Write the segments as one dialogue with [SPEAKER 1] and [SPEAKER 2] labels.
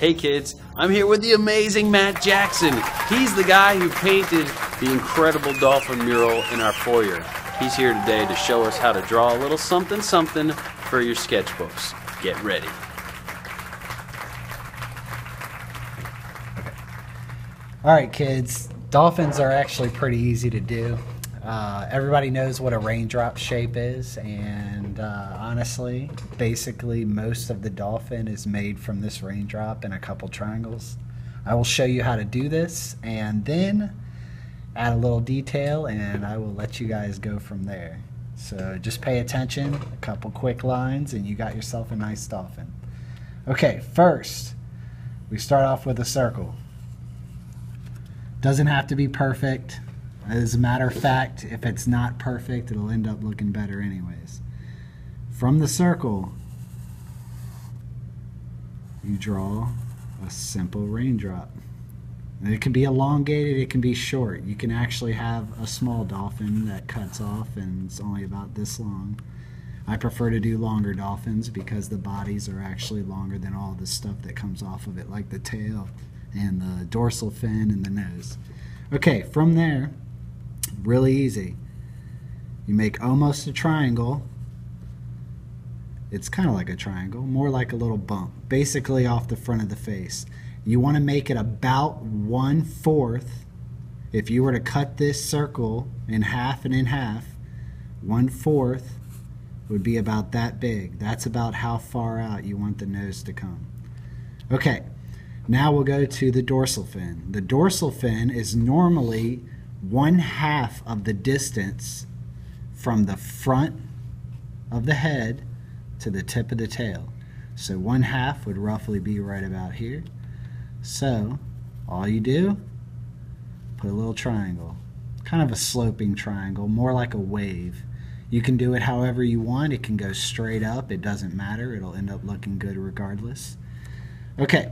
[SPEAKER 1] Hey kids, I'm here with the amazing Matt Jackson. He's the guy who painted the incredible dolphin mural in our foyer. He's here today to show us how to draw a little something something for your sketchbooks. Get ready.
[SPEAKER 2] All right, kids, dolphins are actually pretty easy to do. Everybody knows what a raindrop shape is, and honestly, basically most of the dolphin is made from this raindrop and a couple triangles. I will show you how to do this and then add a little detail, and I will let you guys go from there. So just pay attention, a couple quick lines, and you got yourself a nice dolphin. Okay, first, we start off with a circle. Doesn't have to be perfect. As a matter of fact, if it's not perfect, it'll end up looking better anyways. From the circle, you draw a simple raindrop. And it can be elongated, it can be short. You can actually have a small dolphin that cuts off and it's only about this long. I prefer to do longer dolphins because the bodies are actually longer than all the stuff that comes off of it, like the tail and the dorsal fin and the nose. Okay, from there, really easy. You make almost a triangle. It's kind of like a triangle, more like a little bump, basically off the front of the face. You want to make it about 1/4. If you were to cut this circle in half and in half, 1/4 would be about that big. That's about how far out you want the nose to come. Okay, now we'll go to the dorsal fin. The dorsal fin is normally 1/2 of the distance from the front of the head to the tip of the tail. So 1/2 would roughly be right about here. So all you do, put a little triangle, kind of a sloping triangle, more like a wave. You can do it however you want. It can go straight up, it doesn't matter, it'll end up looking good regardless. Okay,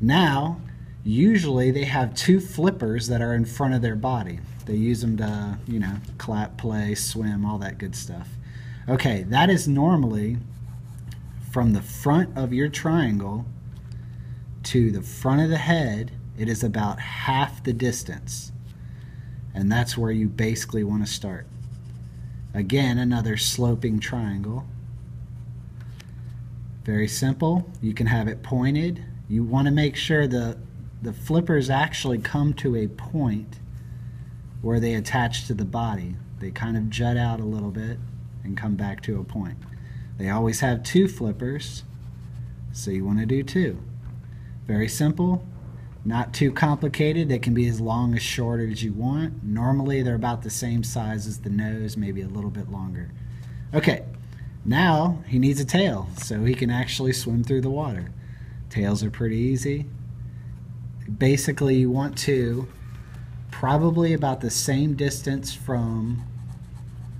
[SPEAKER 2] now usually they have two flippers that are in front of their body. They use them to, you know, clap, play, swim, all that good stuff. Okay, that is normally from the front of your triangle to the front of the head. It is about half the distance. And that's where you basically want to start. Again, another sloping triangle. Very simple. You can have it pointed. You want to make sure the flippers actually come to a point where they attach to the body. They kind of jut out a little bit and come back to a point. They always have two flippers, so you want to do two. Very simple, not too complicated. They can be as long as short as you want. Normally they're about the same size as the nose, maybe a little bit longer. Okay, now he needs a tail so he can actually swim through the water. Tails are pretty easy. Basically you want to probably about the same distance from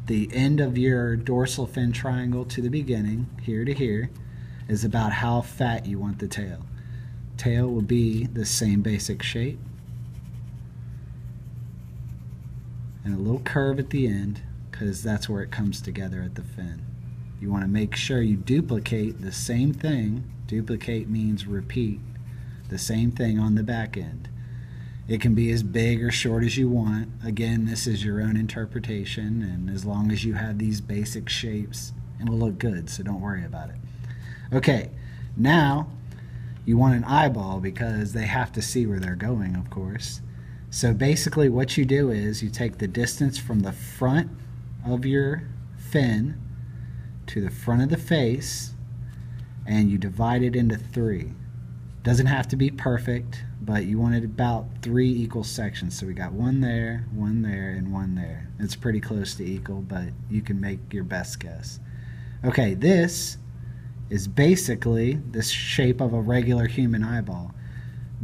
[SPEAKER 2] the end of your dorsal fin triangle to the beginning, here to here, is about how fat you want the tail. Tail will be the same basic shape and a little curve at the end because that's where it comes together at the fin. You want to make sure you duplicate the same thing. Duplicate means repeat the same thing on the back end. It can be as big or short as you want. Again, this is your own interpretation, and as long as you have these basic shapes, it'll look good, so don't worry about it. Okay, now you want an eyeball because they have to see where they're going, of course. So basically what you do is you take the distance from the front of your fin to the front of the face and you divide it into 3. Doesn't have to be perfect, but you want it about 3 equal sections. So we got one there, and one there. It's pretty close to equal, but you can make your best guess. Okay, this is basically the shape of a regular human eyeball.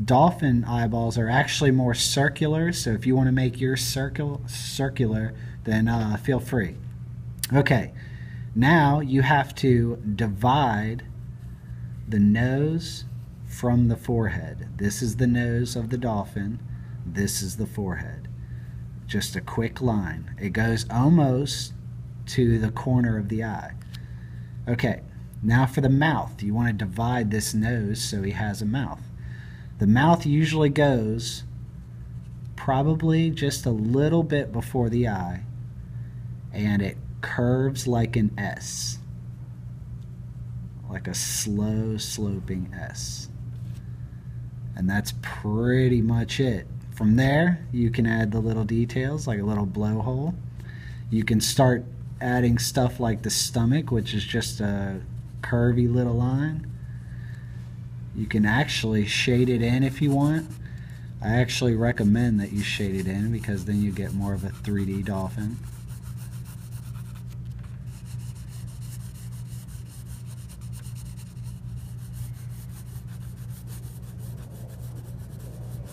[SPEAKER 2] Dolphin eyeballs are actually more circular, so if you want to make your circular, then feel free. Okay, now you have to divide the nose from the forehead. This is the nose of the dolphin. This is the forehead. Just a quick line. It goes almost to the corner of the eye. Okay, now for the mouth. You want to divide this nose so he has a mouth. The mouth usually goes probably just a little bit before the eye, and it curves like an S, like a slow sloping S. And that's pretty much it. From there, you can add the little details like a little blowhole. You can start adding stuff like the stomach, which is just a curvy little line. You can actually shade it in if you want. I actually recommend that you shade it in because then you get more of a 3D dolphin.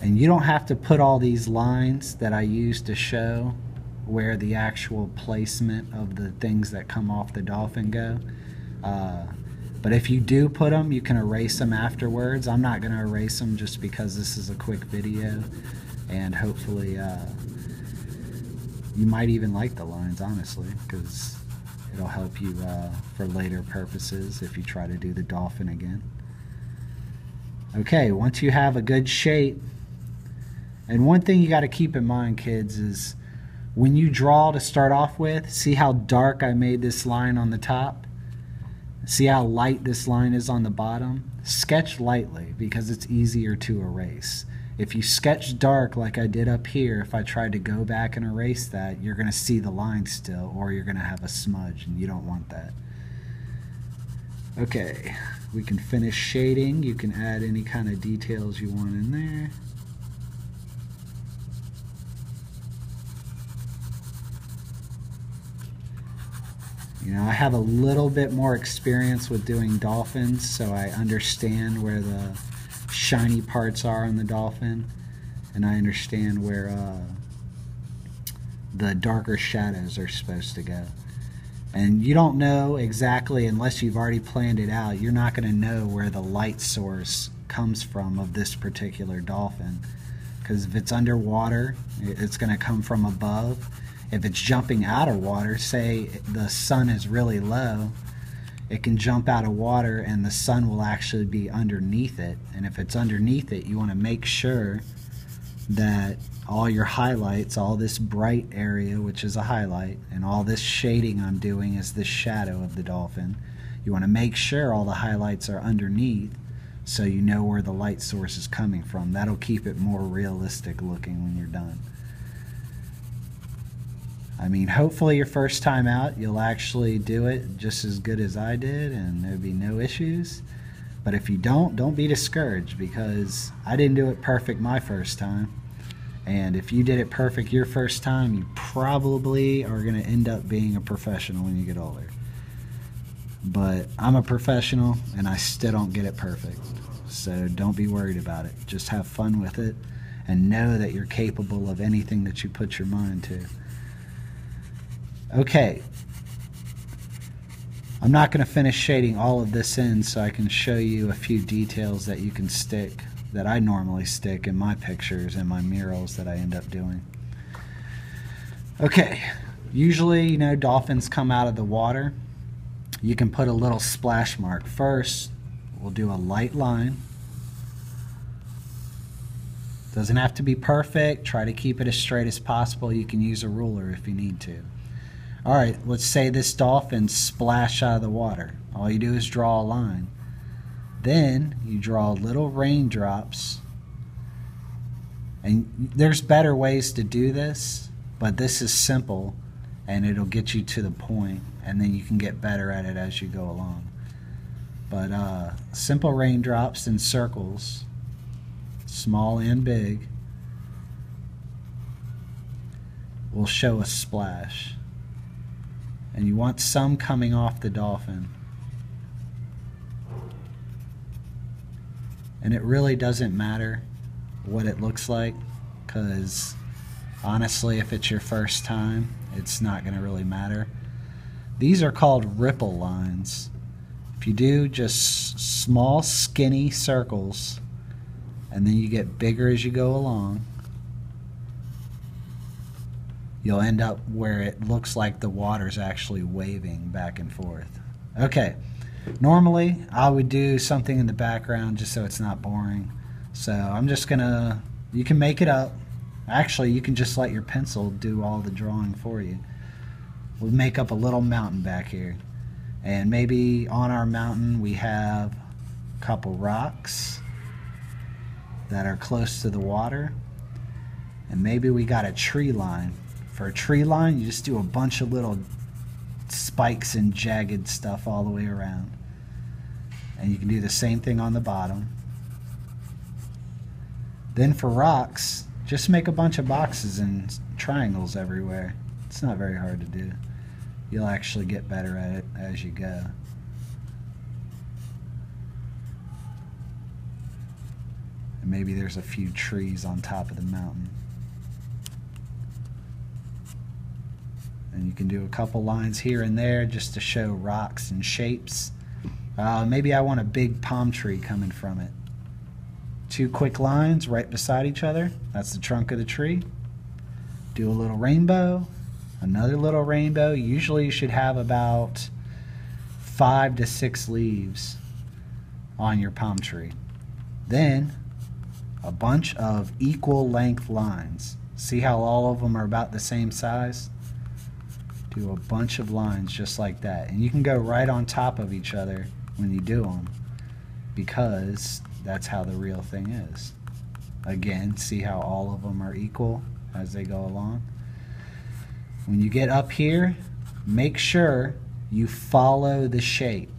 [SPEAKER 2] And you don't have to put all these lines that I use to show where the actual placement of the things that come off the dolphin go. But if you do put them, you can erase them afterwards. I'm not going to erase them just because this is a quick video, and hopefully you might even like the lines, honestly, because it'll help you for later purposes if you try to do the dolphin again. Okay, once you have a good shape, and one thing you got to keep in mind, kids, is when you draw to start off with, see how dark I made this line on the top? See how light this line is on the bottom? Sketch lightly because it's easier to erase. If you sketch dark like I did up here, if I tried to go back and erase that, you're going to see the line still, or you're going to have a smudge, and you don't want that. Okay, we can finish shading. You can add any kind of details you want in there. You know, I have a little bit more experience with doing dolphins, so I understand where the shiny parts are on the dolphin, and I understand where the darker shadows are supposed to go. And you don't know exactly, unless you've already planned it out, you're not going to know where the light source comes from of this particular dolphin. Because if it's underwater, it's going to come from above. If it's jumping out of water, say the sun is really low, it can jump out of water and the sun will actually be underneath it. And if it's underneath it, you want to make sure that all your highlights, all this bright area, which is a highlight, and all this shading I'm doing is the shadow of the dolphin. You want to make sure all the highlights are underneath so you know where the light source is coming from. That'll keep it more realistic looking when you're done. I mean, hopefully your first time out, you'll actually do it just as good as I did and there'll be no issues. But if you don't be discouraged, because I didn't do it perfect my first time. And if you did it perfect your first time, you probably are going to end up being a professional when you get older. But I'm a professional and I still don't get it perfect. So don't be worried about it. Just have fun with it and know that you're capable of anything that you put your mind to. Okay, I'm not going to finish shading all of this in so I can show you a few details that you can stick, that I normally stick in my pictures and my murals that I end up doing. Okay, usually, you know, dolphins come out of the water. You can put a little splash mark. First, we'll do a light line. Doesn't have to be perfect. Try to keep it as straight as possible. You can use a ruler if you need to. Alright, let's say this dolphin splashed out of the water. All you do is draw a line. Then you draw little raindrops. And there's better ways to do this, but this is simple and it'll get you to the point, and then you can get better at it as you go along. But simple raindrops in circles, small and big, will show a splash. And you want some coming off the dolphin. And it really doesn't matter what it looks like, because honestly, if it's your first time, it's not going to really matter. These are called ripple lines. If you do just small skinny circles and then you get bigger as you go along, you'll end up where it looks like the water's actually waving back and forth. Okay, normally I would do something in the background just so it's not boring. So I'm just gonna, you can make it up. Actually, you can just let your pencil do all the drawing for you. We'll make up a little mountain back here. And maybe on our mountain we have a couple rocks that are close to the water. And maybe we got a tree line. For a tree line, you just do a bunch of little spikes and jagged stuff all the way around. And you can do the same thing on the bottom. Then for rocks, just make a bunch of boxes and triangles everywhere. It's not very hard to do. You'll actually get better at it as you go. And maybe there's a few trees on top of the mountain. And you can do a couple lines here and there just to show rocks and shapes. Maybe I want a big palm tree coming from it. 2 quick lines right beside each other. That's the trunk of the tree. Do a little rainbow, another little rainbow. Usually you should have about 5 to 6 leaves on your palm tree. Then a bunch of equal length lines. See how all of them are about the same size? Do a bunch of lines just like that. And you can go right on top of each other when you do them, because that's how the real thing is. Again, see how all of them are equal as they go along? When you get up here, make sure you follow the shape.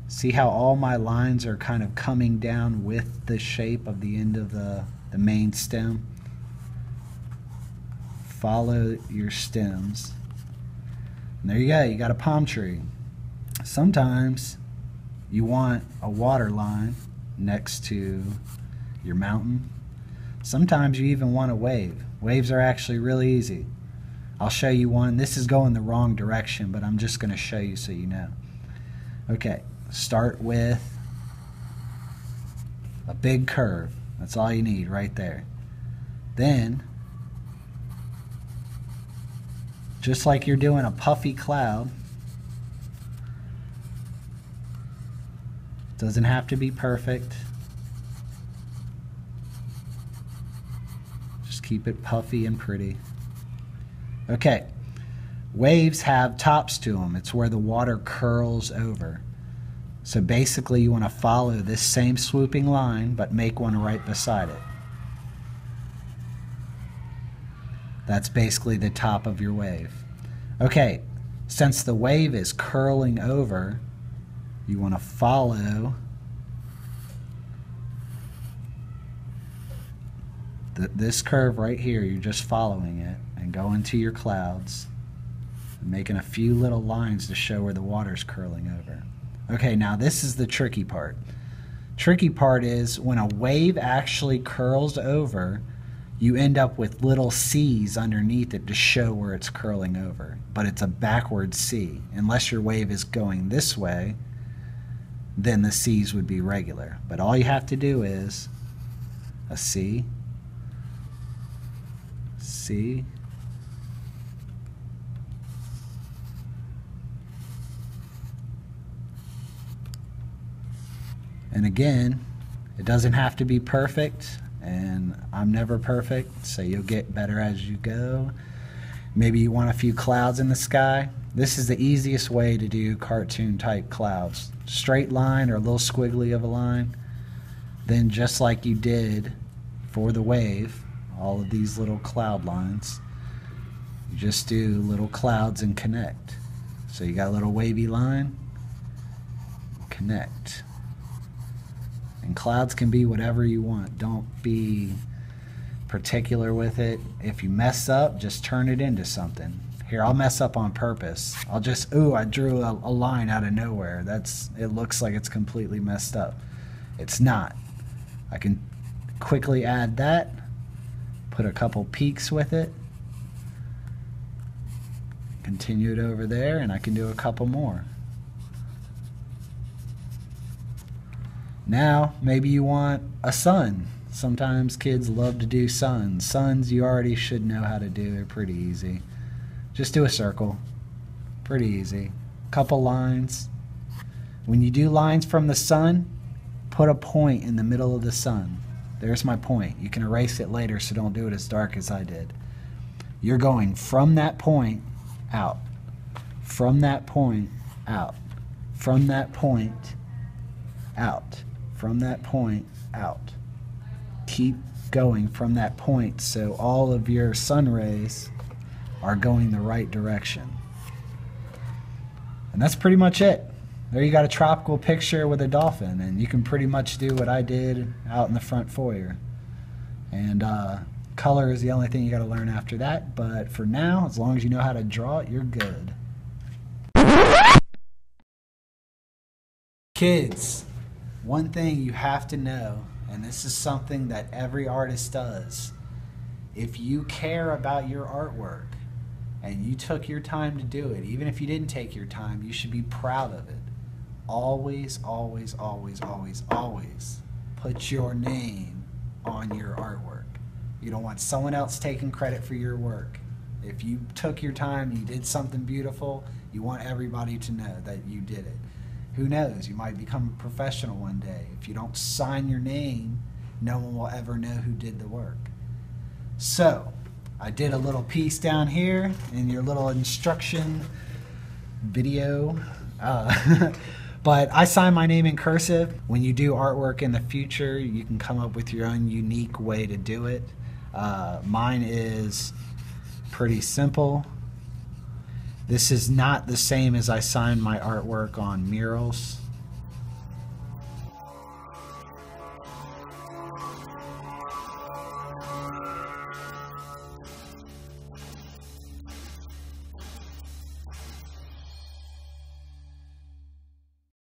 [SPEAKER 2] See how all my lines are kind of coming down with the shape of the end of the main stem? Follow your stems. And there you go, you got a palm tree. Sometimes you want a water line next to your mountain. Sometimes you even want a wave. Waves are actually really easy. I'll show you one. This is going the wrong direction, but I'm just going to show you so you know. Okay, start with a big curve. That's all you need right there. Then, just like you're doing a puffy cloud, doesn't have to be perfect. Just keep it puffy and pretty. Okay, waves have tops to them. It's where the water curls over. So basically you want to follow this same swooping line, but make one right beside it. That's basically the top of your wave. Okay, since the wave is curling over, you want to follow this curve right here. You're just following it and go into your clouds, making a few little lines to show where the water's curling over. Okay, now this is the tricky part. Tricky part is when a wave actually curls over, you end up with little C's underneath it to show where it's curling over. But it's a backward C. Unless your wave is going this way, then the C's would be regular. But all you have to do is a C, C, and again, it doesn't have to be perfect, and I'm never perfect, so you'll get better as you go. Maybe you want a few clouds in the sky. This is the easiest way to do cartoon type clouds. Straight line or a little squiggly of a line. Then just like you did for the wave, all of these little cloud lines, you just do little clouds and connect. So you got a little wavy line, connect. And clouds can be whatever you want. Don't be particular with it. If you mess up, just turn it into something. Here, I'll mess up on purpose. I'll just, ooh, I drew a line out of nowhere. It looks like it's completely messed up. It's not. I can quickly add that, put a couple peaks with it, continue it over there, and I can do a couple more. Now, maybe you want a sun. Sometimes kids love to do suns. Suns you already should know how to do. They're pretty easy. Just do a circle. Pretty easy. Couple lines. When you do lines from the sun, put a point in the middle of the sun. There's my point. You can erase it later, so don't do it as dark as I did. You're going from that point out, from that point out, from that point out, from that point out. Keep going from that point so all of your sun rays are going the right direction. And that's pretty much it. There you got a tropical picture with a dolphin, and you can pretty much do what I did out in the front foyer. And color is the only thing you got to learn after that, but for now, as long as you know how to draw it, you're good. Kids, one thing you have to know, and this is something that every artist does, if you care about your artwork and you took your time to do it, even if you didn't take your time, you should be proud of it. Always, always, always, always, always put your name on your artwork. You don't want someone else taking credit for your work. If you took your time, you did something beautiful, you want everybody to know that you did it. Who knows, you might become a professional one day. If you don't sign your name, no one will ever know who did the work. So, I did a little piece down here in your little instruction video. But I sign my name in cursive. When you do artwork in the future, you can come up with your own unique way to do it. Mine is pretty simple. This is not the same as I sign my artwork on murals.